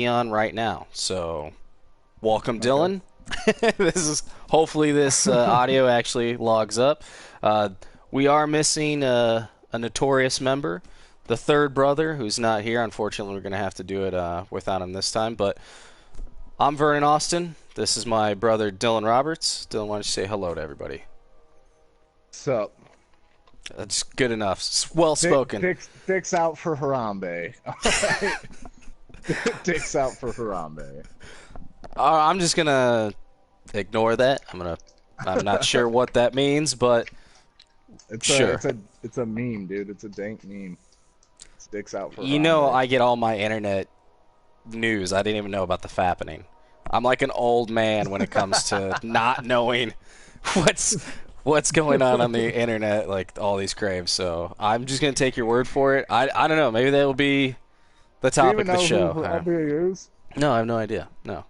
on right now. So, welcome, Dylan. This is hopefully this audio actually logs up. Uh, we are missing a notorious member, the third brother, who's not here. Unfortunately, we're going to have to do it without him this time. But I'm Vernon Austin. This is my brother Dylan Roberts. Dylan, why don't you say hello to everybody? So, That's good enough. Well spoken. Dick's out for Harambe. Alright? Dick's out for Harambe. I'm just gonna ignore that. I'm not sure what that means, but sure. It's a meme, dude. It's a dank meme. It's Dick's out for You know, Harambe. I get all my internet news. I didn't even know about the fappening. I'm like an old man when it comes to not knowing what's going on the internet, like all these craves. So I'm just gonna take your word for it. I don't know. Maybe that will be the Do you topic even of the know show. who Harambe is? No, I have no idea. No.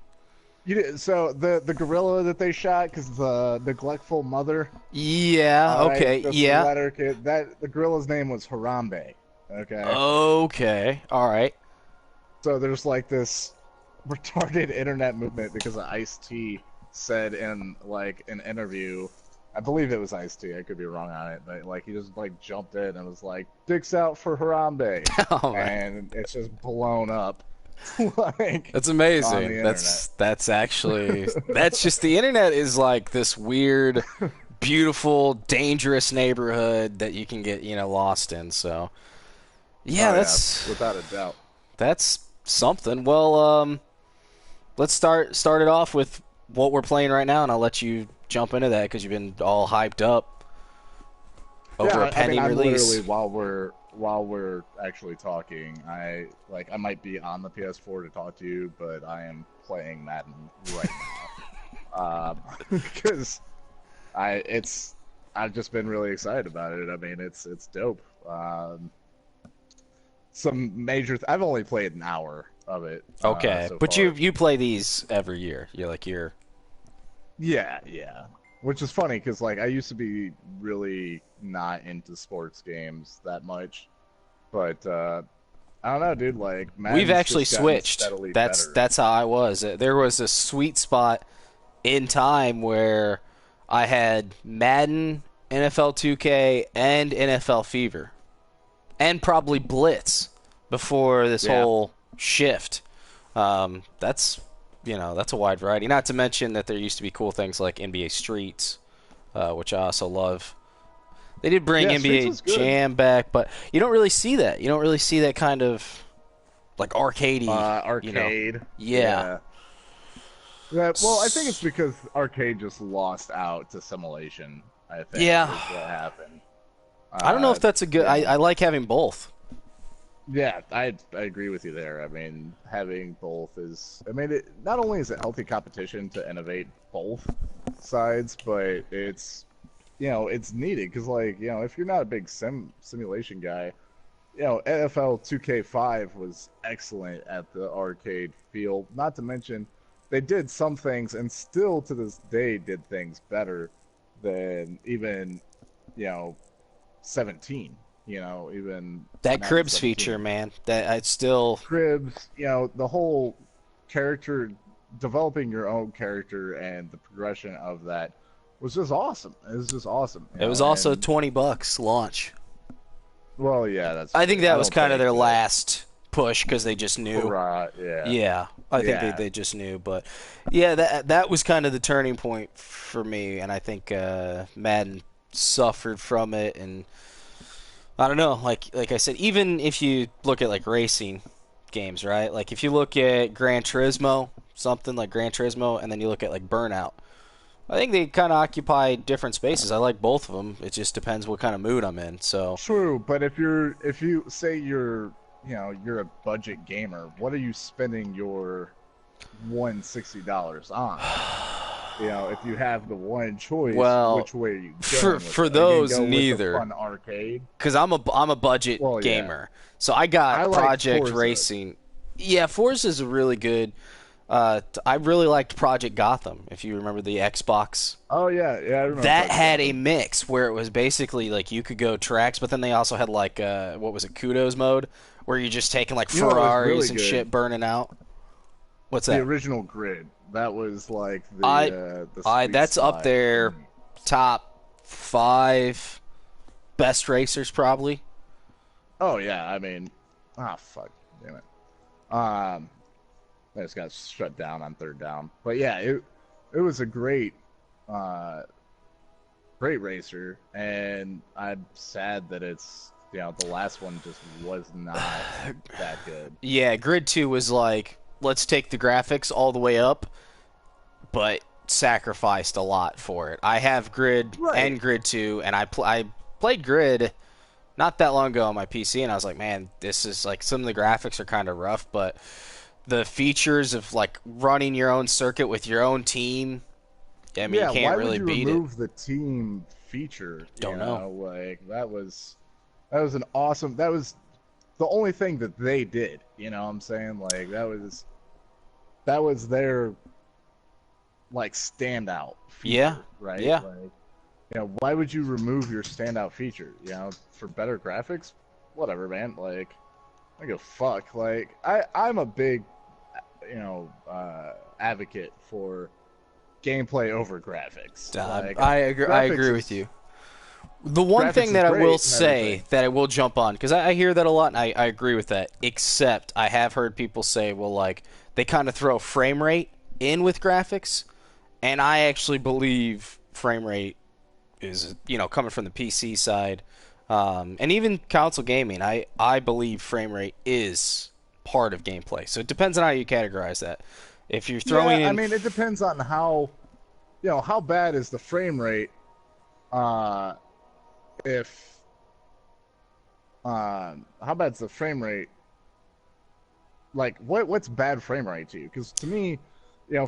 So the gorilla that they shot because the neglectful mother. Yeah. All right, Okay. the Yeah. letter kid. That the gorilla's name was Harambe. Okay. Okay. All right. So there's like this retarded internet movement because of Ice-T said in like an interview, I believe it was Ice-T, I could be wrong on it, but like he just like jumped in and was like, "Dick's out for Harambe," Oh, man. and it's just blown up. Like That's on the amazing. internet. That's actually that's just the internet is like this weird, beautiful, dangerous neighborhood that you can get, lost in. So, yeah, Oh yeah, that's without a doubt. that's something. Well, let's start it off with what we're playing right now, and I'll let you jump into that because you've been all hyped up over a Yeah, I mean, pending I'm release. literally while we're actually talking, I might be on the PS4 to talk to you, but I am playing Madden right now. Because I've just been really excited about it. I mean, it's dope. Some major. I've only played an hour of it Okay, so but far. you play these every year. You're Yeah. Which is funny because like I used to be really not into sports games that much, but I don't know, dude. Like We've Madden's actually just gotten switched. steadily That's better. that's how I was. There was a sweet spot in time where I had Madden, NFL 2K, and NFL Fever, and probably Blitz before this Yeah. whole shift. That's a wide variety. Not to mention that there used to be cool things like NBA Streets, which I also love. They did bring Yeah, Streets NBA was good. Jam back, but you don't really see that. You don't really see that kind of like arcadey. Arcade. Yeah. Yeah. Well, I think it's because arcade just lost out to simulation. I think Yeah. is what happened. I don't know if that's a good. You I know. like having both. Yeah, I agree with you there. I mean, having both is. I mean, not only is it healthy competition to innovate both sides, but it's needed because like if you're not a big simulation guy, NFL 2K5 was excellent at the arcade field. Not to mention, they did some things and still to this day did things better than even, you know, 17. Even That Madden cribs feature, 17. man. That I still. Cribs, the whole character, developing your own character and the progression of that was just awesome. It was just awesome, It was also and $20 launch. well, yeah, that's I think true. that I was don't kind of think their that. last push because they just knew. Hurrah, yeah. Yeah, I think Yeah. they just knew, but yeah, that was kind of the turning point for me, and I think Madden suffered from it, and I don't know, like I said, even if you look at like racing games, right? Like if you look at Gran Turismo, something like Gran Turismo, and then you look at like Burnout, I think they kind of occupy different spaces. I like both of them. It just depends what kind of mood I'm in. So True, but if you say you're a budget gamer, what are you spending your $160 on? If you have the one choice, well, which way are you for going with for it? Are you those gonna go with the neither. fun arcade? Because I'm a budget Well, yeah. gamer, so I I got like Project Forza. Racing. Yeah, Forza is a really good. I really liked Project Gotham. If you remember the Xbox, Oh yeah, I remember that Project had a Gotham. mix where it was basically like you could go tracks, but then they also had like what was it, Kudos mode, where you're just taking like You know what was really Ferraris and good? shit burning out. What's The that? original Grid. That was like I the I sweet that's up spot for there, me. top 5 best racers probably. Oh yeah, I mean, fuck, damn it. Um, I just got shut down on third down. But yeah, it was a uh, great racer, and I'm sad that it's the last one just was not that good. Yeah, Grid 2 was like, let's take the graphics all the way up, but sacrificed a lot for it. I have Grid Right. and Grid 2, and I played Grid not that long ago on my PC, and I was like, man, this is like, some of the graphics are kind of rough, but the features of like running your own circuit with your own team, I mean, you Yeah, can't why would really you beat it. remove the team feature? Don't know. Like that was an awesome. That was the only thing that they did. You know what I'm saying? Like that was their like standout Yeah, feature, right? yeah. Like, why would you remove your standout feature? For better graphics? Whatever, man. Like, I go fuck. Like, I'm a big, advocate for gameplay over graphics. Like, I graphics agree with is you. The one graphics thing is that I will great and say everything. that I will jump on, because I hear that a lot, and I agree with that, except I have heard people say, well, like, they kind of throw frame rate in with graphics, and I actually believe frame rate is, coming from the PC side, and even console gaming, I believe frame rate is part of gameplay. So it depends on how you categorize that. If you're throwing Yeah, I in, mean, it depends on how bad is the frame rate. Uh, if how bad's the frame rate? Like, what's bad frame rate to you? Because to me,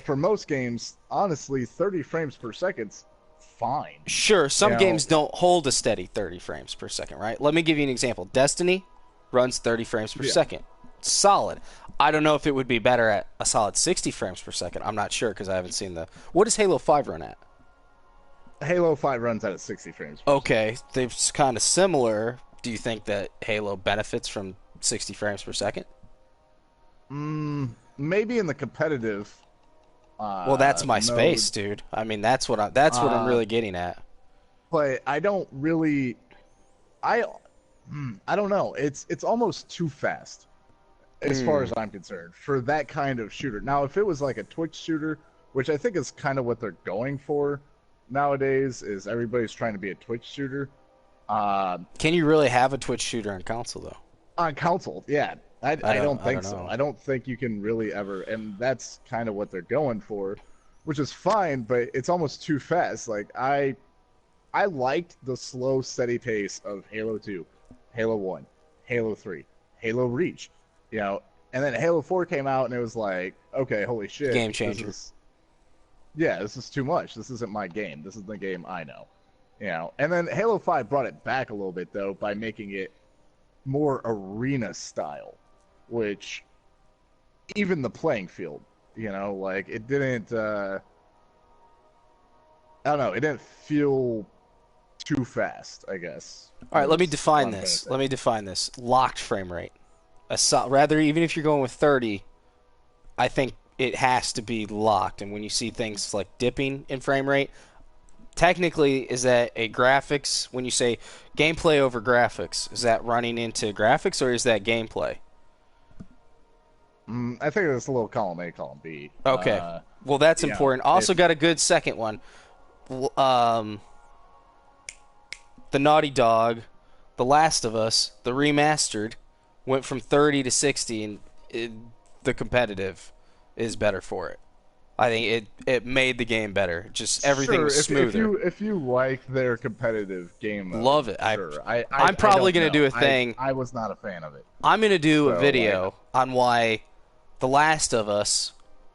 for most games, honestly, 30 frames per second's fine. sure, You some know, games don't hold a steady 30 frames per second, right? Let me give you an example. Destiny runs 30 frames per yeah. second. Solid. I don't know if it would be better at a solid 60 frames per second. I'm not sure because I haven't seen the. What does Halo 5 run at? Halo 5 runs at 60 frames per second. Okay, they're kind of similar. Do you think that Halo benefits from 60 frames per second? Maybe in the competitive Well, that's my mode, space, dude. I mean, that's what I'm uh, really getting at. but I don't really. I I don't know. It's almost too fast as far Mm. as I'm concerned for that kind of shooter. Now, if it was like a Twitch shooter, which I think is kind of what they're going for nowadays, is everybody's trying to be a Twitch shooter. Uh, Can you really have a Twitch shooter on console though? on console, yeah, I don't I don't think so. know. I don't think you can really ever, and that's kind of what they're going for, which is fine, but it's almost too fast. Like I liked the slow, steady pace of Halo 2, Halo 1, Halo 3, Halo Reach, and then Halo 4 came out and it was like, okay, holy shit, Game changer. this is too much. This isn't my game. This is the game I know. And then Halo 5 brought it back a little bit though by making it more arena style, which even the playing field, like it didn't I don't know, it didn't feel too fast, I guess. All right, let me Is what define I'm trying to this. say. Let me define this. Locked frame rate. Rather, even if you're going with 30, I think it has to be locked. And when you see things like dipping in frame rate, technically, is that a graphics? When you say gameplay over graphics, is that running into graphics or is that gameplay? I think it's a little column A, column B. Okay. Well, that's You know, important. Also, if got a good second one. Um, the Naughty Dog, The Last of Us, the remastered, went from 30 to 60, and the competitive is better for it. I think it made the game better. Just everything sure, was if smoother. you like their competitive game mode, Love it. sure. I'm I probably don't gonna do know. a thing. I was not a fan of it. I'm gonna do a So like, video on why The Last of Us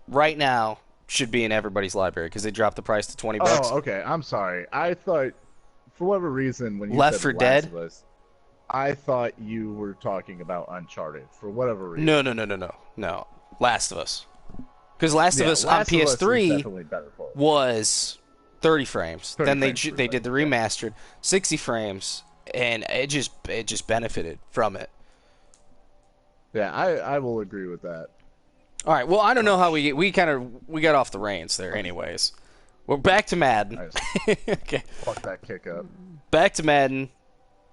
right now should be in everybody's library because they dropped the price to $20. oh, okay. I'm sorry. I thought for whatever reason when you Left said The for Last Dead? of Us, I thought you were talking about Uncharted for whatever No, reason. no, no, no, no, no. Last of Us. Because Last of Yeah, Us on Last of Us is PS3 definitely better for it. was 30 frames. 30 Then frames per they did the second. Yeah. remastered 60 frames, and it just benefited from it. Yeah, I will agree with that. All right. Well, I don't know how we got off the reins there. Anyways, we're back to Madden. Okay. Fuck that kick up. Back to Madden.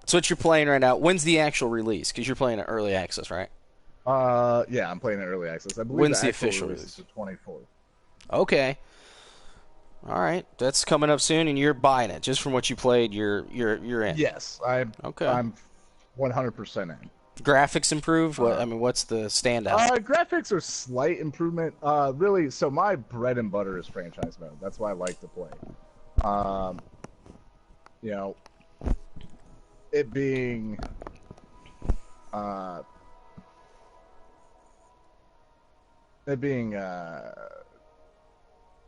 That's what you're playing right now. When's the actual release? Because you're playing it early access, right? Yeah, I'm playing it early access. I believe When's the the actual official release is the 24th. Okay. All right, that's coming up soon, and you're buying it just from what you played. You're in. Yes, I'm 100% in. Graphics improved. What's the standout? Graphics are slight improvement. Really, so my bread and butter is franchise mode. That's why I like to play. You know, it being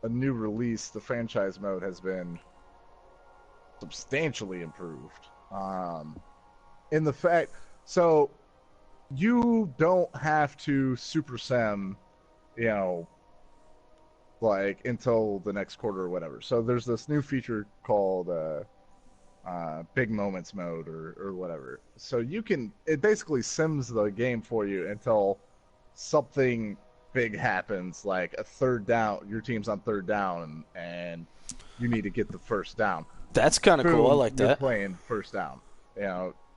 a new release, the franchise mode has been substantially improved. In the fact, so you don't have to super sim, like until the next quarter or whatever. So there's this new feature called big moments mode or whatever. So it basically sims the game for you until something big happens, like a third down, your team's on third down and you need to get the first down. That's kind of cool. I like that. You're playing first down.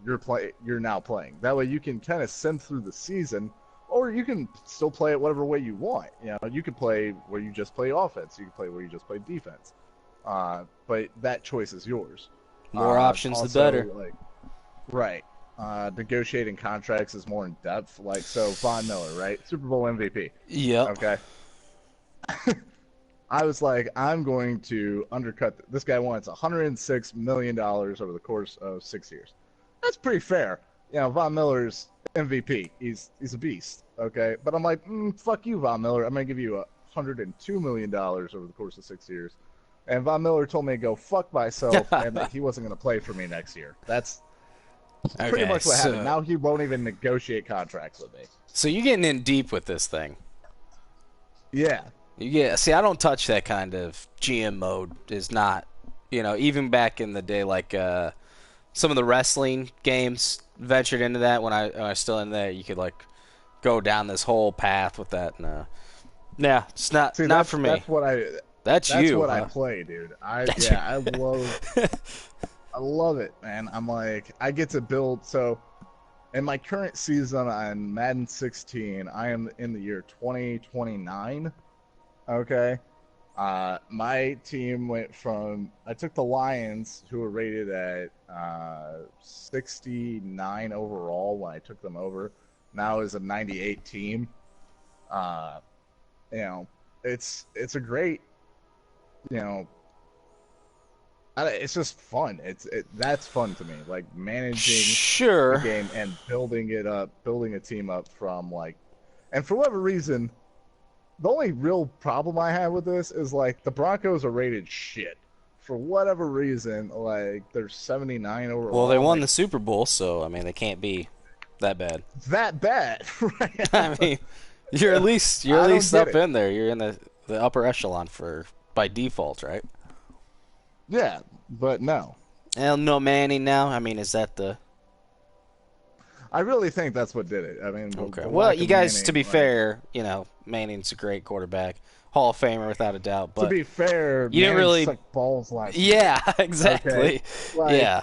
You're now playing. That way you can kind of sim through the season, or you can still play it whatever way you want. You can play where you just play offense. You can play where you just play defense. But that choice is yours. More options, also, the better. Right. Negotiating contracts is more in depth. Like, so Von Miller, right? Super Bowl MVP. Yep. Okay. I was like, I'm going to undercut. This guy wants $106 million over the course of 6 years. That's pretty fair. Von Miller's MVP. He's a beast. Okay. But I'm like, fuck you, Von Miller. I'm going to give you $102 million over the course of 6 years. And Von Miller told me to go fuck myself and that he wasn't going to play for me next year. That's pretty much what happened. Now he won't even negotiate contracts with me. So you're getting in deep with this thing. Yeah. See, I don't touch that kind of GM mode. Is not, even back in the day, like some of the wrestling games ventured into that when I was still in there. You could like go down this whole path with that. Yeah, it's not for me. That's you. What I play, dude. I love it, man. I'm like, I get to build. So, in my current season on Madden 16, I am in the year 2029. Okay. My team went from, I took the Lions, who were rated at 69 overall when I took them over. Now is a 98 team. It's a great, it's just fun. That's fun to me. Like managing the game and building it up, building a team up from and for whatever reason, the only real problem I have with this is like the Broncos are rated shit. For whatever reason, like they're 79 overall. Well, they won the Super Bowl, so I mean they can't be that bad. That bad, right? I mean, you're at least up in there. You're in the upper echelon by default, right? Yeah, but no. And no Manning now. I mean, is that the? I really think that's what did it. I mean, okay. Well, you guys, Manning, to be fair, Manning's a great quarterback, Hall of Famer without a doubt. But to be fair, you didn't really suck balls last year. Yeah, exactly. Okay? Yeah.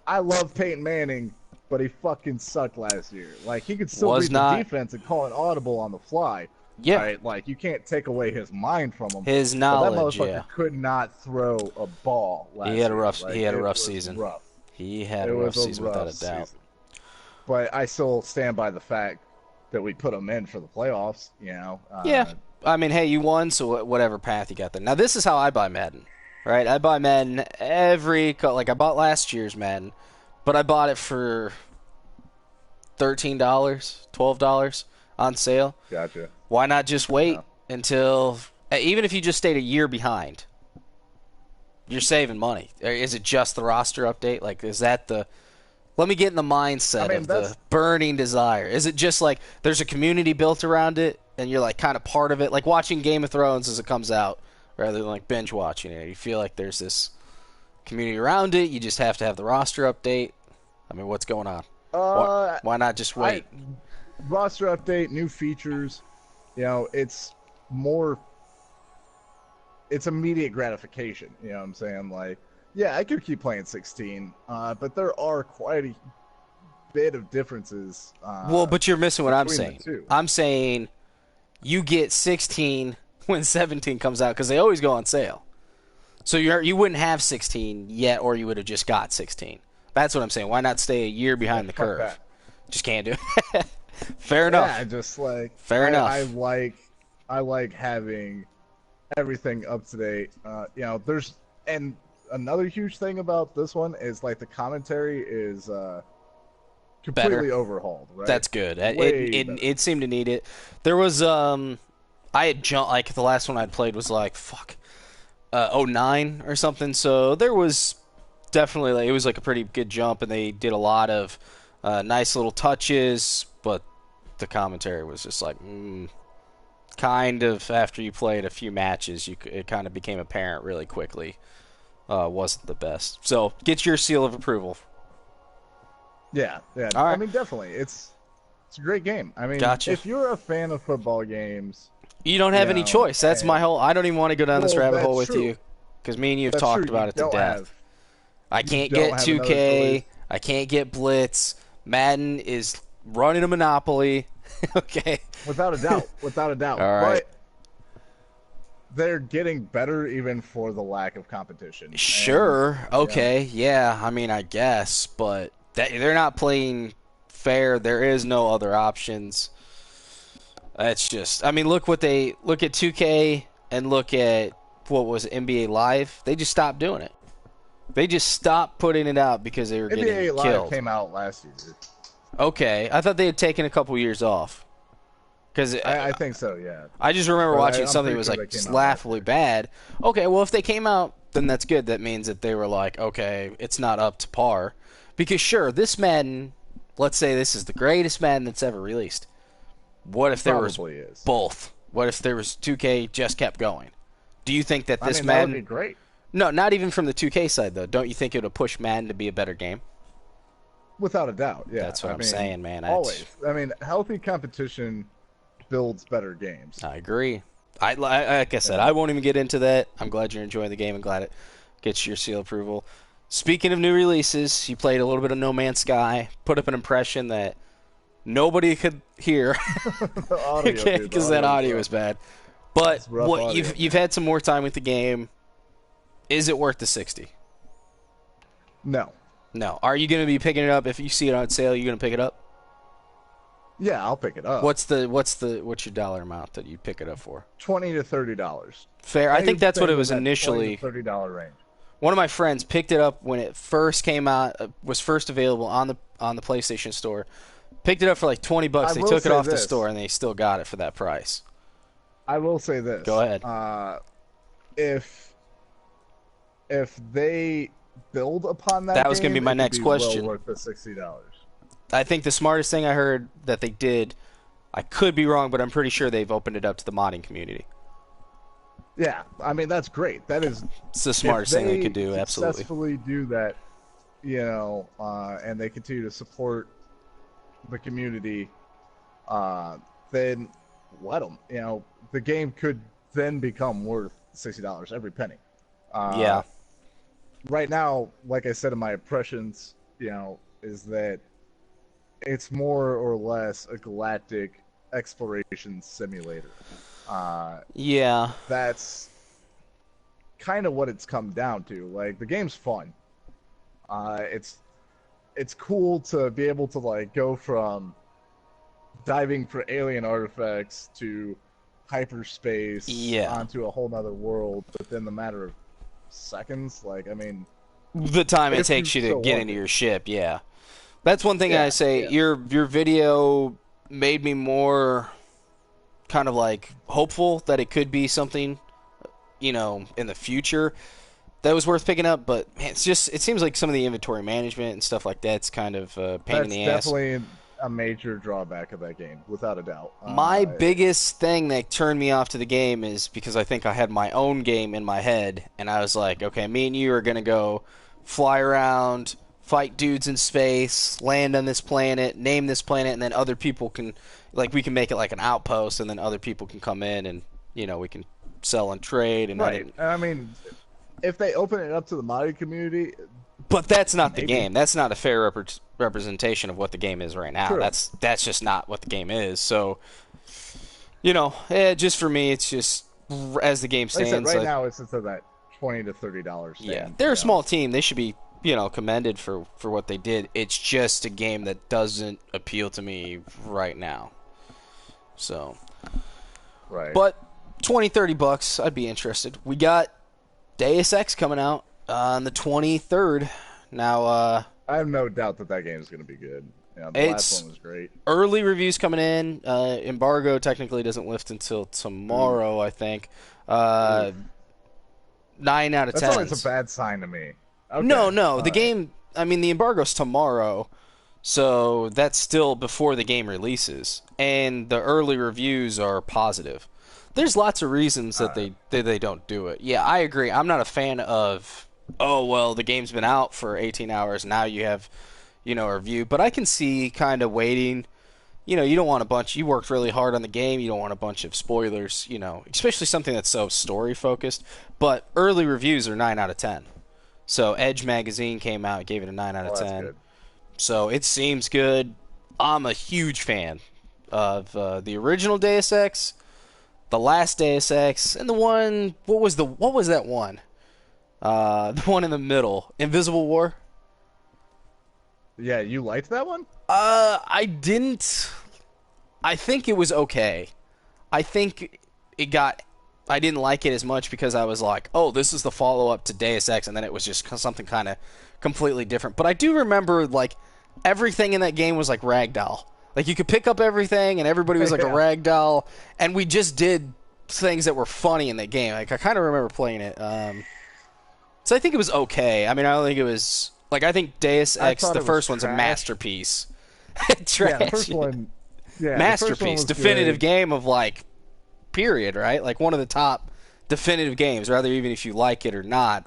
I love Peyton Manning, but he fucking sucked last year. Like he could still read the defense and call an audible on the fly. Yeah. Right? Like you can't take away his mind from him. His knowledge. But that motherfucker could not throw a ball last year. He had a rough season. He had a rough season without a doubt. But I still stand by the fact that we put him in for the playoffs. Yeah. I mean, hey, you won, so whatever path you got there. Now this is how I buy Madden, right? I buy Madden I bought last year's Madden, but I bought it for $13, $12 on sale. Gotcha. Why not just wait until, even if you just stayed a year behind, you're saving money. Is it just the roster update? Like, is that let me get in the mindset of the burning desire. Is it just like there's a community built around it and you're like kind of part of it? Like watching Game of Thrones as it comes out rather than like binge watching it. You feel like there's this community around it. You just have to have the roster update. I mean, what's going on? Why not just wait? Roster update, new features. it's more, it's immediate gratification. You know what I'm saying? Like, yeah, I could keep playing 16, but there are quite a bit of differences. Well, but you're missing what I'm between the saying. two. I'm saying you get 16 when 17 comes out because they always go on sale. So you wouldn't have 16 yet, or you would have just got 16. That's what I'm saying. Why not stay a year behind the curve? That. Just can't do it. Fair enough. Yeah, just like fair enough. I like having everything up to date. There's and another huge thing about this one is like the commentary is completely Better. overhauled. Right? That's good. Way It seemed to need it. There was I had jumped, like the last one I'd played was like 09 or something. So there was definitely, like, it was like a pretty good jump, and they did a lot of nice little touches, but the commentary was just like kind of, after you played a few matches, it kind of became apparent really quickly wasn't the best. So get your seal of approval. Yeah. All right. I mean, definitely, it's a great game. I mean, Gotcha. if you're a fan of football games, You don't have any choice. That's my whole. I don't even want to go down this rabbit hole with true. you, because me and you have That's talked true. about You it to don't death. have- I can't don't get have another 2K. choice. I can't get Blitz. Madden is running a monopoly. Okay. Without a doubt. All right. But they're getting better even for the lack of competition. Sure. And, Okay. Yeah. I mean, I guess, but they're not playing fair. There is no other options. That's just. I mean, look at 2K and look at what was it, NBA Live. They just stopped doing it. They just stopped putting it out because they were NBA getting Live killed. came out last year. Okay, I thought they had taken a couple years off. Because I think so, yeah. I just remember But watching I'm something that pretty was sure like they came just out laughably bad. Okay, well, if they came out, then that's good. That means that they were like, okay, it's not up to par. Because sure, this Madden, let's say this is the greatest Madden that's ever released. What if there was Probably is. both? What if there was 2K just kept going? Do you think that this That Madden... would be great. No, not even from the 2K side, though. Don't you think it would push Madden to be a better game? Without a doubt, yeah. That's what I'm saying, man. Always. I mean, healthy competition builds better games. I agree. Like I said, I won't even get into that. I'm glad you're enjoying the game and glad it gets your seal approval. Speaking of new releases, you played a little bit of No Man's Sky, put up an impression that nobody could hear because that audio is bad. But you've had some more time with the game. Is it worth the $60? No. No. Are you going to be picking it up if you see it on sale? You going to pick it up? Yeah, I'll pick it up. What's your dollar amount that you pick it up for? $20 to $30. Fair. I think that's what it was initially. $20 to $30 range. One of my friends picked it up when it first came out, was first available on the PlayStation Store. Picked it up for like $20. They took it off the store and they still got it for that price. I will say this. Go ahead. If they build upon that was going to be my next question. Well worth the $60. I think the smartest thing I heard that they did, I could be wrong, but I'm pretty sure they've opened it up to the modding community. Yeah, I mean, that's great. It's the smartest thing they could do, absolutely. Successfully do that, and they continue to support the community, then let them. The game could then become worth $60, every penny. Yeah. Right now, like I said in my impressions, is that it's more or less a galactic exploration simulator. Yeah. That's kind of what it's come down to. Like, the game's fun. It's cool to be able to, like, go from diving for alien artifacts to hyperspace onto a whole nother world within the matter of seconds. Like, I mean, the time it takes you to get into your ship, yeah. That's one thing I say. Your video made me more kind of like hopeful that it could be something, in the future that was worth picking up. But man, it seems like some of the inventory management and stuff like that's kind of a pain in the ass. That's definitely a major drawback of that game, without a doubt. My biggest thing that turned me off to the game is because I think I had my own game in my head, and I was like, okay, me and you are going to go fly around, fight dudes in space, land on this planet, name this planet, and then other people can, like we can make it like an outpost, and then other people can come in and we can sell and trade. And Right. I mean, if they open it up to the modding community, but that's not the maybe. game. That's not a fair representation of what the game is right now. True. That's just not what the game is. So, just for me, it's just as the game Like I said, stands. right now it's into that $20 to $30 stand. Yeah, they're a small team. They should be, commended for what they did. It's just a game that doesn't appeal to me right now. So, right. But $20-$30, I'd be interested. We got Deus Ex coming out on the 23rd. Now, I have no doubt that game is going to be good. The last one was great. Early reviews coming in. Embargo technically doesn't lift until tomorrow, I think. 9 out of 10. That's always a bad sign to me. Okay. No. The game, the embargo's tomorrow, so that's still before the game releases. And the early reviews are positive. There's lots of reasons that they don't do it. Yeah, I agree. I'm not a fan of, the game's been out for 18 hours, now you have, a review. But I can see kind of waiting. You don't want you worked really hard on the game, you don't want a bunch of spoilers, especially something that's so story-focused. But early reviews are 9 out of 10. So Edge Magazine came out, gave it a 9 out of 10. Good. So it seems good. I'm a huge fan of the original Deus Ex, the last Deus Ex, and the one. What was that one? The one in the middle, Invisible War. Yeah, you liked that one? I didn't. I think it was okay. I think I didn't like it as much because I was like, oh, this is the follow-up to Deus Ex, and then it was just something kind of completely different. But I do remember, like, everything in that game was like ragdoll. Like, you could pick up everything, and everybody was like a ragdoll, and we just did things that were funny in that game. Like, I kind of remember playing it. So I think it was okay. I don't think it was... Like, I think Deus Ex, the first one's a masterpiece. Trash. Yeah, the first one... Yeah, masterpiece. Definitive game of, like, period, right? Like, one of the top definitive games, rather even if you like it or not,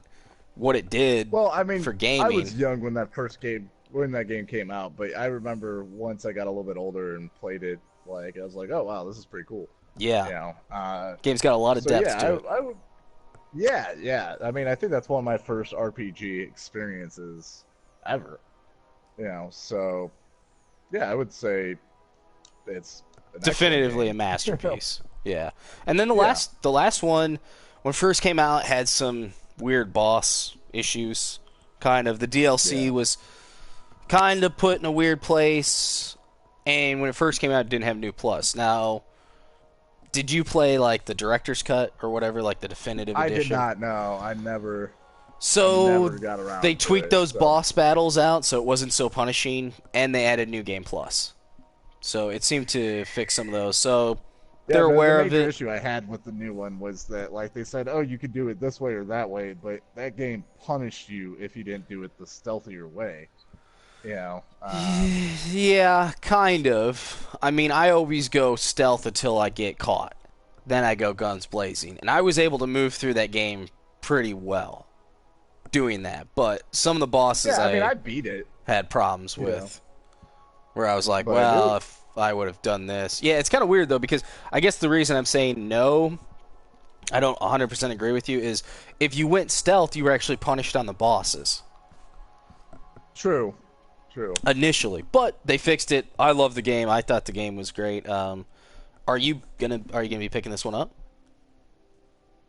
what it did for gaming. I was young when that game came out, but I remember once I got a little bit older and played it, like, I was like, oh, wow, this is pretty cool. Yeah. Game's got a lot of depth to it. Yeah. I think that's one of my first RPG experiences ever. So, yeah, I would say it's definitively a masterpiece. Yeah. And then the last one, when it first came out, had some weird boss issues. Kind of. The DLC was kind of put in a weird place, and when it first came out, it didn't have New Plus. Now, did you play, like, the director's cut or whatever, like the definitive edition? I did not, no. I never got around they tweaked those boss battles out so it wasn't so punishing, and they added New Game Plus. So it seemed to fix some of those. So they're aware of it. The major issue I had with the new one was that, like, they said, oh, you could do it this way or that way, but that game punished you if you didn't do it the stealthier way. Yeah, kind of. I always go stealth until I get caught. Then I go guns blazing. And I was able to move through that game pretty well doing that. But some of the bosses I beat it. Had problems with. Where I was like, if I would have done this. Yeah, it's kind of weird, though, because I guess the reason I'm saying no, I don't 100% agree with you, is if you went stealth, you were actually punished on the bosses. True. Initially, but they fixed it. I love the game. I thought the game was great. Are you gonna be picking this one up?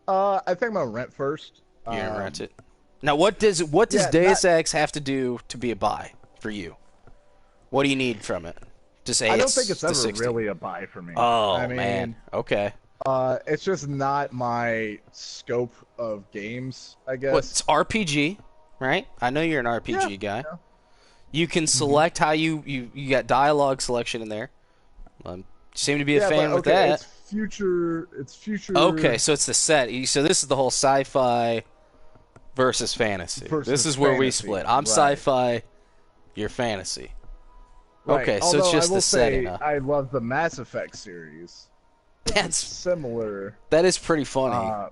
I think I'm gonna rent first. You're gonna rent it. Now, what does Deus Ex have to do to be a buy for you? What do you need from it? To say I don't think it's ever 60. really a buy for me. Oh, man. Okay. It's just not my scope of games, I guess. It's RPG, right? I know you're an RPG guy. Yeah. You can select how you got dialogue selection in there. You seem to be a fan with that. It's future. Okay, so it's the set. So this is the whole sci-fi versus fantasy. This is where we split. I'm sci-fi, you're fantasy. Right. Okay, so Although it's just the setting. I love the Mass Effect series. That's similar. That is pretty funny.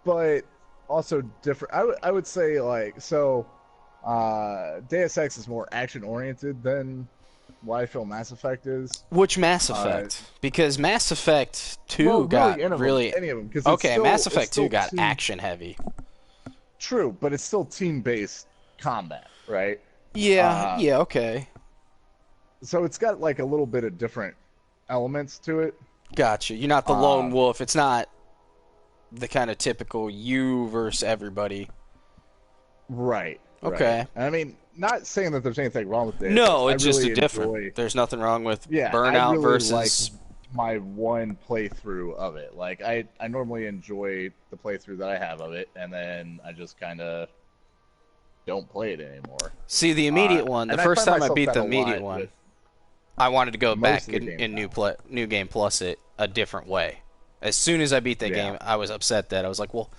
But also different. I would say, like, so Deus Ex is more action oriented than what I feel Mass Effect is. Which Mass Uh, Effect? Because Mass Effect 2 well, got really, really... any of them, because Okay, Mass it's Effect 2 still got team. action heavy. True, but it's still team-based combat, right? Yeah, Uh, yeah, okay. so it's got like a little bit of different elements to it. Gotcha. You're not the lone Um, wolf. It's not the kind of typical you versus everybody. right, right. Okay. And I mean, not saying that there's anything wrong with Deus Ex. No, I it's just a really different. enjoy. There's nothing wrong with Yeah, I Burnout really like versus... my one playthrough of it. Like, I normally enjoy the playthrough that I have of it, and then I just kind of don't play it anymore. See, the immediate one, the And I first find time I myself beat that the a immediate lot one, with I wanted to go most back of the games in now. New Game Plus it a different way. As soon as I beat that Yeah. game, I was upset that I was like, well,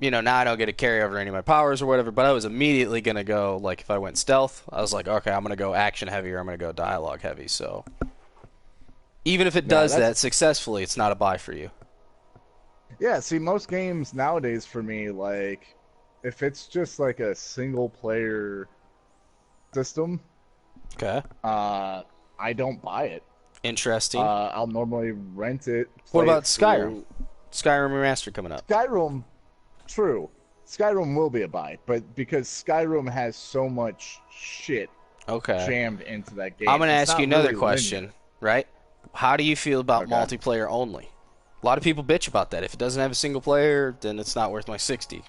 now I don't get to carry over any of my powers or whatever, but I was immediately going to go, like, if I went stealth, I was like, okay, I'm going to go action heavy or I'm going to go dialogue heavy, so even if it Yeah, does that successfully, it's not a buy for you. Yeah, see, most games nowadays for me, like, if it's just like a single player system, Okay. I don't buy it. Interesting. I'll normally rent it, What play about it Skyrim? through. Skyrim Remastered coming up. Skyrim, true. Skyrim will be a buy, but because Skyrim has so much shit Okay. jammed into that game, I'm going to it's ask not you another really question, linear. right? How do you feel about Okay. multiplayer only? A lot of people bitch about that. If it doesn't have a single player, then it's not worth my 60.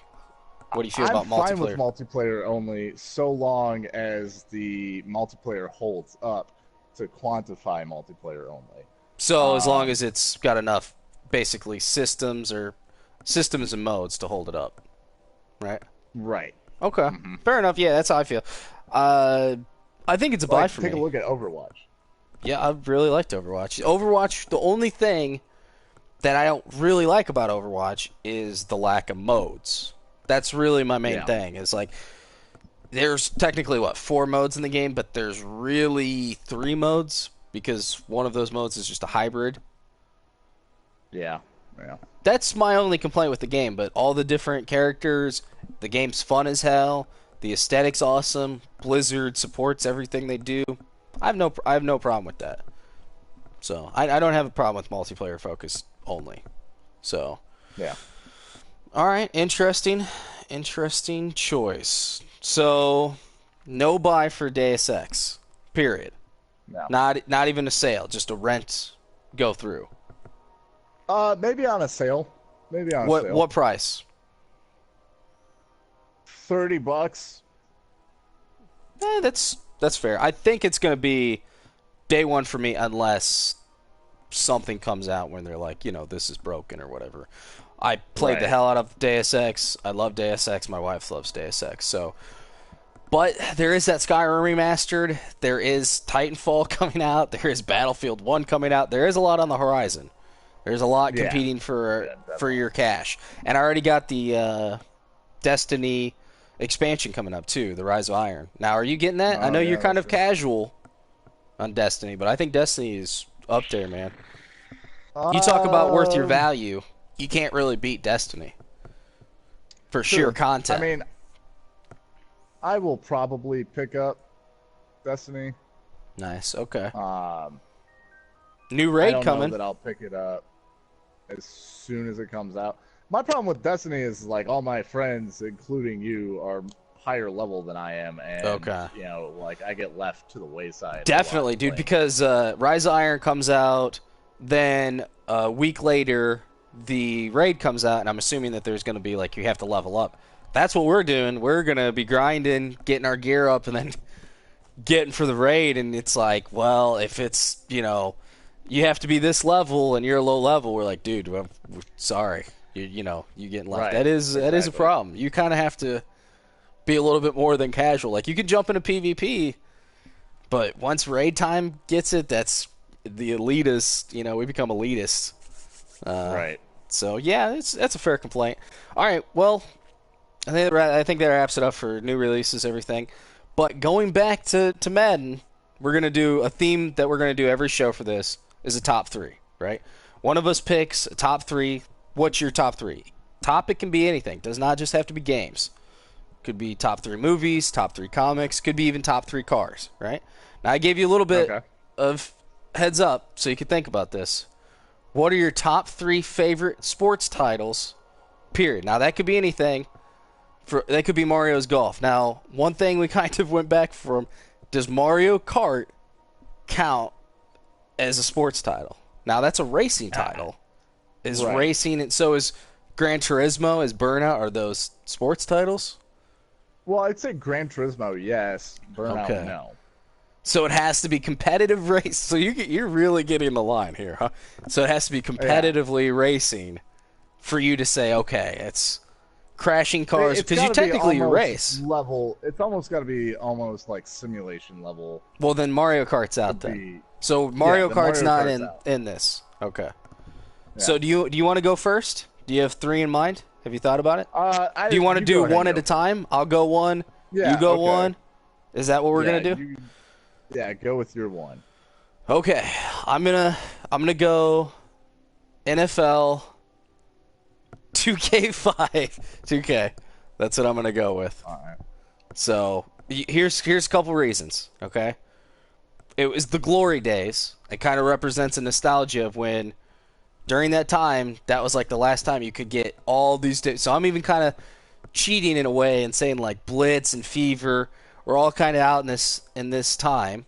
What do you feel I'm about fine with multiplayer? multiplayer only so long as the multiplayer holds up to quantify multiplayer only. So as long Um, as it's got enough, basically, systems and modes to hold it up, right? right. Okay, fair enough. Yeah, that's how I feel. Uh, I think it's a buy Like, for take a me. look at Overwatch. Yeah, I really liked Overwatch. Overwatch, the only thing that I don't really like about Overwatch is the lack of modes. That's really my main Yeah. thing. Is like there's technically 4 modes in the game, but there's really 3 modes because one of those modes is just a hybrid. Yeah. Yeah. That's my only complaint with the game, but all the different characters, the game's fun as hell, the aesthetic's awesome, Blizzard supports everything they do. I have no problem with that. So I don't have a problem with multiplayer focus only. So Yeah. all right, interesting choice. So no buy for Deus Ex, period. No. Not even a sale, just a rent go through. Maybe on a sale. Maybe on a sale. What price? $30. That's fair. I think it's going to be day one for me unless something comes out when they're like, this is broken or whatever. I played the Right. hell out of Deus Ex. I love Deus Ex. My wife loves Deus Ex. So, but there is that Skyrim remastered. There is Titanfall coming out. There is Battlefield 1 coming out. There is a lot on the horizon. There's a lot Yeah. competing Yeah, for definitely. your cash. And I already got the Destiny expansion coming up too, the Rise of Iron. Now, are you getting that? I Oh, know yeah, you're kind that's of good. casual on Destiny, but I think Destiny is up there, man. You talk about worth your Um, value. You can't really beat Destiny for sheer True. content. I mean, I will probably pick up Destiny. Nice. Okay. Um, New I raid don't coming. know that I'll pick it up as soon as it comes out. My problem with Destiny is like all my friends, including you, are higher level than I am, and Okay. like I get left to the wayside. Definitely, dude. Because Rise of Iron comes out, then a week later the raid comes out, and I'm assuming that there's going to be like you have to level up. That's what we're doing. We're going to be grinding, getting our gear up, and then getting for the raid. And it's like, well, if it's you have to be this level and you're a low level, we're like, dude, well, sorry, you getting left. Right, That is a exactly. problem. You kind of have to be a little bit more than casual. Like you can jump into PvP, but once raid time gets it, that's the elitist. We become elitist. Right. So yeah, that's a fair complaint. All right, well, I think that wraps it up for new releases, everything. But going back to Madden, we're gonna do a theme that we're gonna do every show for this is a top 3, right? One of us picks a top 3. What's your top 3? Topic can be anything. Does not just have to be games. Could be top 3 movies, top 3 comics, could be even top 3 cars, right? Now, I gave you a little bit Okay. of heads up so you could think about this. What are your top 3 favorite sports titles, period? Now, that could be anything. That could be Mario's Golf. Now, one thing we kind of went back from, does Mario Kart count as a sports title? Now, that's a racing title. Is Right. racing, and so is Gran Turismo, is Burnout, are those sports titles? Well, I'd say Gran Turismo, yes. Burnout, Okay. no. So it has to be competitive race. So you're really getting the line here, huh? So it has to be competitively racing for you to say, okay, it's crashing cars, It's because you gotta be technically you almost race. level. It's almost got to be almost like simulation level. Well, then Mario Kart's out to then. be- So Mario then Kart's Mario not Kart's in out. in this. Okay. Yeah. So do you want to go first? Do you have 3 in mind? Have you thought about it? Do you want to you do go ahead one and at a go. time? I'll go one. Yeah, You go okay. one. Is that what we're Yeah, gonna do? Yeah, go with your one. Okay. I'm gonna go NFL 2K5. 2K. That's what I'm gonna go with. All right. So here's a couple reasons. Okay. It was the glory days. It kind of represents a nostalgia of when, during that time, that was like the last time you could get all these. So I'm even kind of cheating in a way and saying like Blitz and Fever were all kind of out in this time.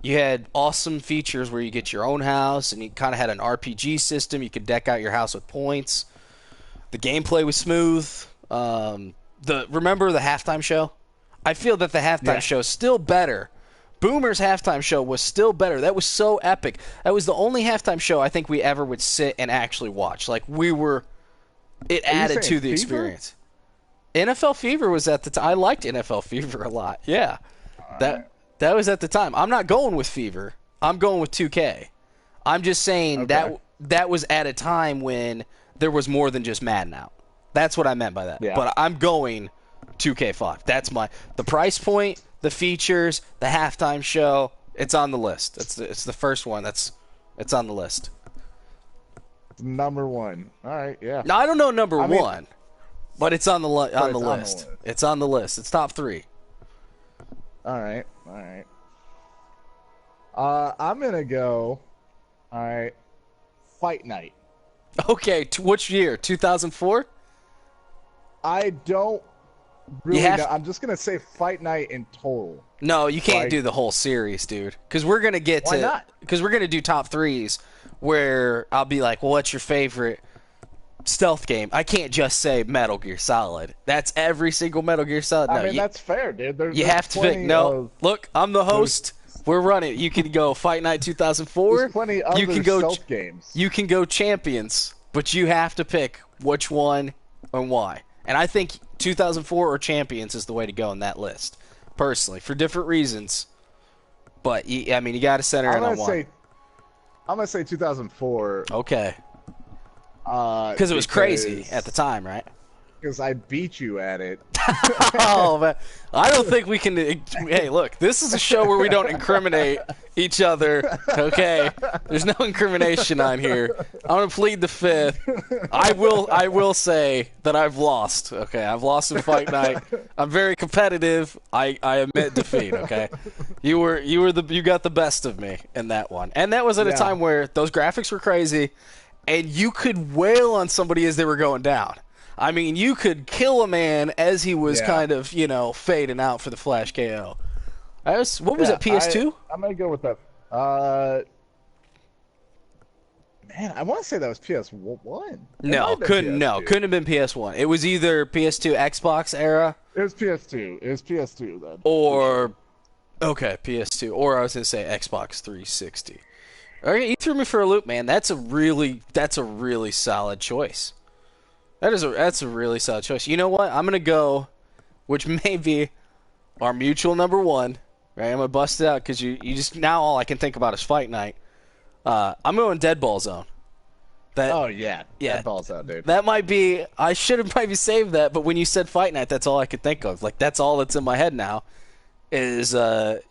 You had awesome features where you get your own house, and you kind of had an RPG system. You could deck out your house with points. The gameplay was smooth. Remember the halftime show? I feel that the halftime show is still better. Boomer's halftime show was still better. That was so epic. That was the only halftime show I think we ever would sit and actually watch. Like, it added to the experience. NFL Fever was at the time. I liked NFL Fever a lot. Yeah. That was at the time. I'm not going with Fever. I'm going with 2K. I'm just saying that was at a time when there was more than just Madden out. That's what I meant by that. Yeah. But I'm going 2K5. That's the price point, the features, the halftime show. It's on the list. It's the first one. It's on the list. Number one. All right. Yeah. Now I don't know number one, but it's on the list. It's on the list. It's top 3. All right. All right. I'm gonna go. All right. Fight Night. Okay, which year? 2004? I don't really have know. to- I'm just gonna say Fight Night in total. No, you can't Like- do the whole series, dude. Because we're gonna get Why to. not? Because we're gonna do top 3s, where I'll be like, "Well, what's your favorite stealth game?" I can't just say Metal Gear Solid. That's every single Metal Gear Solid. No, I mean, that's fair, dude. you have to pick. No, look, I'm the host. We're running. You can go Fight Night 2004. There's plenty other you can go stealth games. You can go Champions, but you have to pick which one and why. And I think 2004 or Champions is the way to go in that list, personally, for different reasons. But I mean, you got to center in on one. I'm gonna say 2004. Okay. Because it was crazy at the time, right? Because I beat you at it. Oh, man. I don't think we can. Hey, look, this is a show where we don't incriminate each other, okay? There's no incrimination on here. I'm going to plead the fifth. I will say that I've lost, okay? I've lost in Fight Night. I'm very competitive. I admit defeat, okay? You got the best of me in that one. And that was at a time where those graphics were crazy, and you could wail on somebody as they were going down. I mean, you could kill a man as he was kind of, fading out for the flash KO. What was it, PS2? I'm going to go with that. Man, I want to say that was PS1. No, couldn't have been PS1. It was either PS2, Xbox era. It was PS2. It was PS2 then. Or, okay, PS2. Or I was going to say Xbox 360. All right, you threw me for a loop, man. That's a really solid choice. That's a really solid choice. You know what? I'm gonna go, which may be our mutual number one. Right? I'm gonna bust it out because you just now all I can think about is Fight Night. I'm going Dead Ball Zone. Dead Ball Zone, dude. That might be. I should have maybe saved that, but when you said Fight Night, that's all I could think of. Like that's all that's in my head now. Is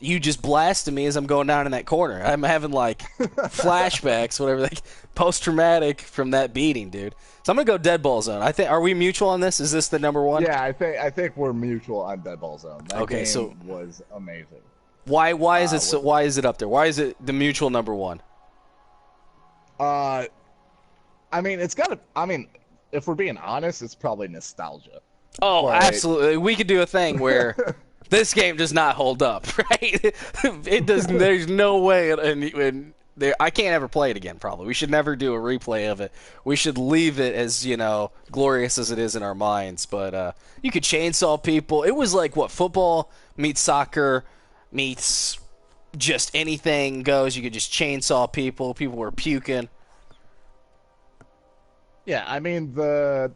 you just blasted me as I'm going down in that corner. I'm having like flashbacks, whatever, like post-traumatic from that beating, dude. So I'm gonna go Dead Ball Zone. Are we mutual on this? Is this the number one? Yeah, I think we're mutual on Dead Ball Zone. That game was amazing. Why is it so? Why is it up there? Why is it the mutual number one? I mean, it's got to. I mean, if we're being honest, it's probably nostalgia. Oh, but... absolutely. We could do a thing where this game does not hold up, right? It does. There's no way. I can't ever play it again. Probably. We should never do a replay of it. We should leave it as glorious as it is in our minds. But you could chainsaw people. It was like what football meets soccer meets just anything goes. You could just chainsaw people. People were puking. Yeah, I mean the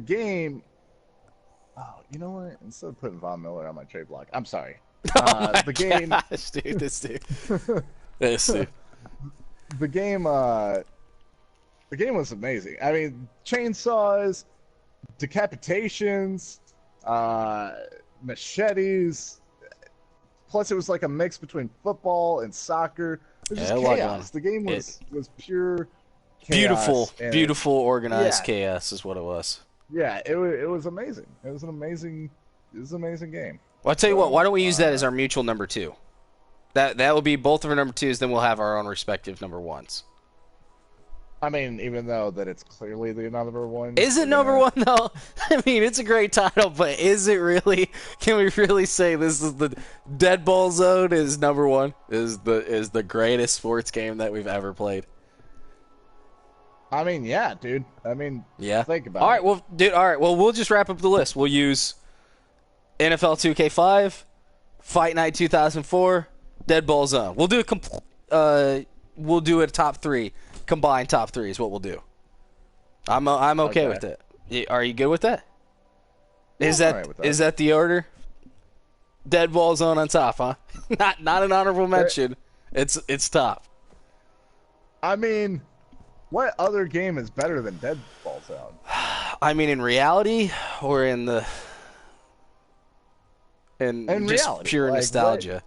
game. Oh, you know what? Instead of putting Von Miller on my trade block, I'm sorry. The game, gosh, dude, this dude. The game was amazing. I mean, chainsaws, decapitations, machetes. Plus, it was like a mix between football and soccer. It was just chaos. The game was pure chaos. Beautiful organized chaos is what it was. Yeah, it was amazing. It was an amazing game. Well, I'll tell you what. Why don't we use that as our mutual number two? That will be both of our number twos. Then we'll have our own respective number ones. I mean, even though that it's clearly the number one. Is it number one though? I mean, it's a great title, but is it really? Can we really say this is the Dead Ball Zone is number one? Is the greatest sports game that we've ever played? I mean, yeah, dude. I mean, yeah. Think about it. All right, well, dude. All right, well, we'll just wrap up the list. We'll use NFL 2K5, Fight Night 2004, Dead Ball Zone. We'll do a top three. Combined top three is what we'll do. I'm okay with it. Are you good with that? Is that the order? Dead Ball Zone on top, huh? not an honorable mention. It's top. I mean, what other game is better than Dead Ball Zone? I mean, in reality or in just reality, pure nostalgia. What?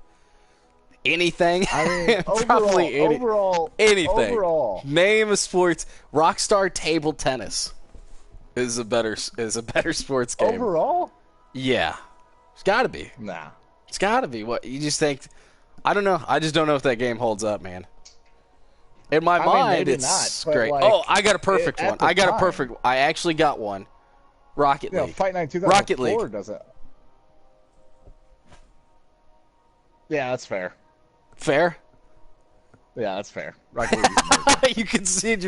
Anything. I mean, probably overall, anything. Overall. Name a sports. Rockstar Table Tennis is a better sports game. Overall? Yeah, it's got to be. Nah, it's got to be. What you just think? I don't know. I just don't know if that game holds up, man. In my mind, it's not, great. Like, I got a perfect one. I actually got one. Rocket League. Fight Night 2004 Rocket League doesn't. Yeah, that's fair. Fair? Yeah, that's fair. Rocket League. You can see.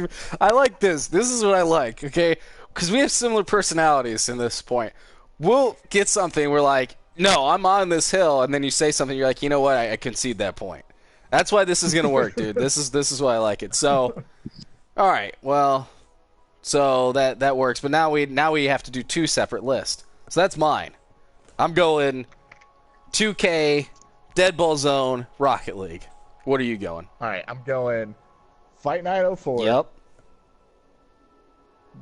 I like this. This is what I like, okay? Because we have similar personalities in this point. We'll get something, we're like, no, I'm on this hill, and then you say something, you're like, you know what, I concede that point. That's why this is going to work, dude. This is why I like it. So, all right, well, so that works. But now we have to do two separate lists. So that's mine. I'm going 2K, Dead Ball Zone, Rocket League. What are you going? All right, I'm going Fight Night 04. Yep.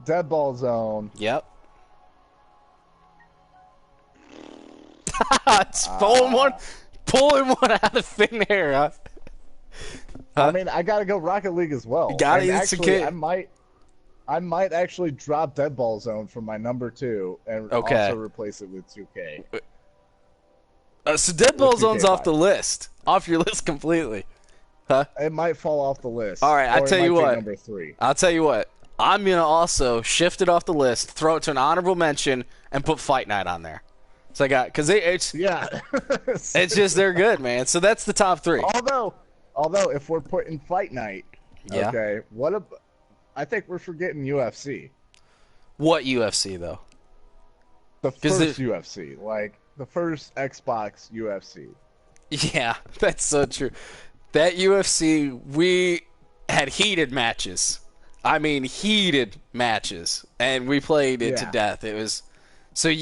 Dead Ball Zone. Yep. It's pulling one out of thin air. Huh? I mean, I gotta go Rocket League as well. Actually, I might actually drop Dead Ball Zone from my number 2 and also replace it with 2K. So Dead Ball Zone's off the list, off your list completely, huh? It might fall off the list. All right, I'll tell you what. Number 3. I'll tell you what. I'm gonna also shift it off the list, throw it to an honorable mention, and put Fight Night on there. So I got it's it's just they're good, man. So that's the top 3. Although if we're putting Fight Night, okay, I think we're forgetting UFC. What UFC though? The first UFC, like the first Xbox UFC. Yeah, that's so true. That UFC, we had heated matches. I mean, heated matches, and we played it to death. It was so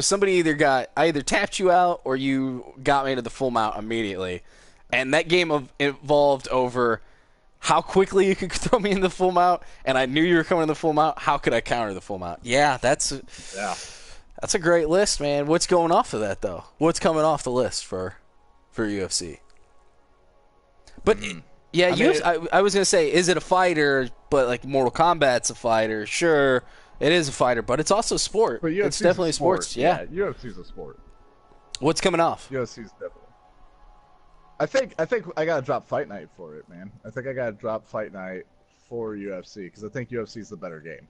somebody I either tapped you out or you got me to the full mount immediately, and that game evolved over how quickly you could throw me in the full mount, and I knew you were coming in the full mount. How could I counter the full mount? Yeah, that's a great list, man. What's going off of that though? What's coming off the list for UFC? But yeah, I was gonna say, is it a fighter? But like Mortal Kombat's a fighter. Sure, it is a fighter, but it's also a sport. But it's definitely a sports. Yeah, UFC's a sport. What's coming off? UFC's definitely. I think I gotta drop Fight Night for it, man. I think I gotta drop Fight Night for UFC because I think UFC is the better game.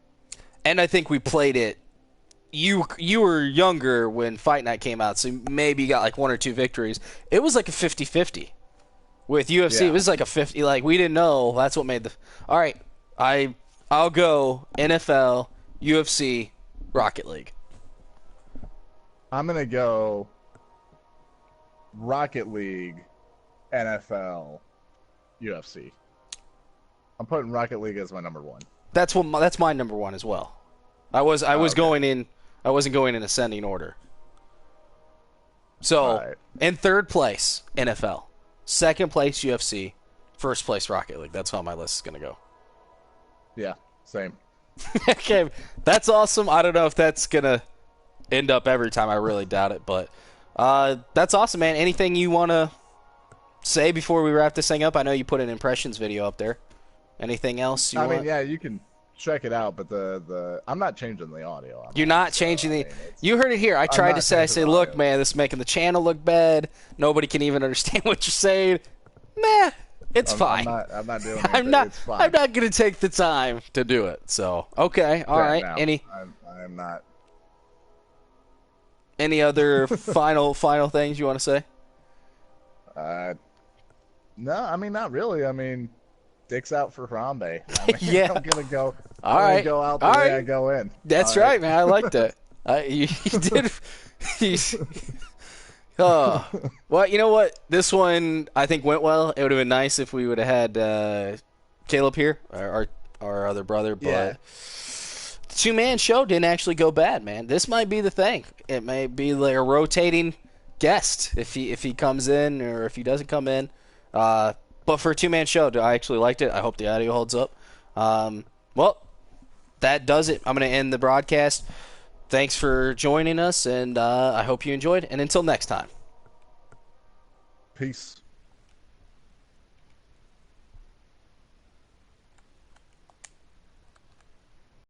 And I think we played it. You were younger when Fight Night came out, so maybe you got like 1 or 2 victories. It was like a 50-50. With UFC, Yeah. it was like a 50. Like, we didn't know. That's what made the... All right, I'll go NFL, UFC, Rocket League. I'm gonna go Rocket League, NFL, UFC. I'm putting Rocket League as my number one. That's my number one as well. I was Okay. going in... I wasn't going in ascending order. So, All right. in third place, NFL. Second place, UFC. First place, Rocket League. That's how my list is going to go. Yeah, same. Okay, that's awesome. I don't know if that's going to end up every time. I really doubt it. But that's awesome, man. Anything you want to say before we wrap this thing up? I know you put an impressions video up there. Anything else you want? I mean, yeah, you can check it out, but the I'm not changing the audio. You're not changing the... You heard it here. I tried to say, look, man, this is making the channel look bad. Nobody can even understand what you're saying. Meh, it's fine. I'm not doing it. I'm not. It's fine. I'm not going to take the time to do it. So, okay, all right. No, I'm not. Any other final things you want to say? No, I mean, not really. I mean, Dick's out for Harambe. I mean, Yeah. I'm gonna go. All right. Go out the All way right. I go in. That's All right, man. I like that. You did. Oh, well, you know what? This one I think went well. It would have been nice if we would have had Caleb here, our other brother, but Yeah. the two-man show didn't actually go bad, man. This might be the thing. It may be like a rotating guest if he comes in or if he doesn't come in. But for a two-man show, I actually liked it. I hope the audio holds up. Well, that does it. I'm going to end the broadcast. Thanks for joining us, and I hope you enjoyed. And until next time. Peace.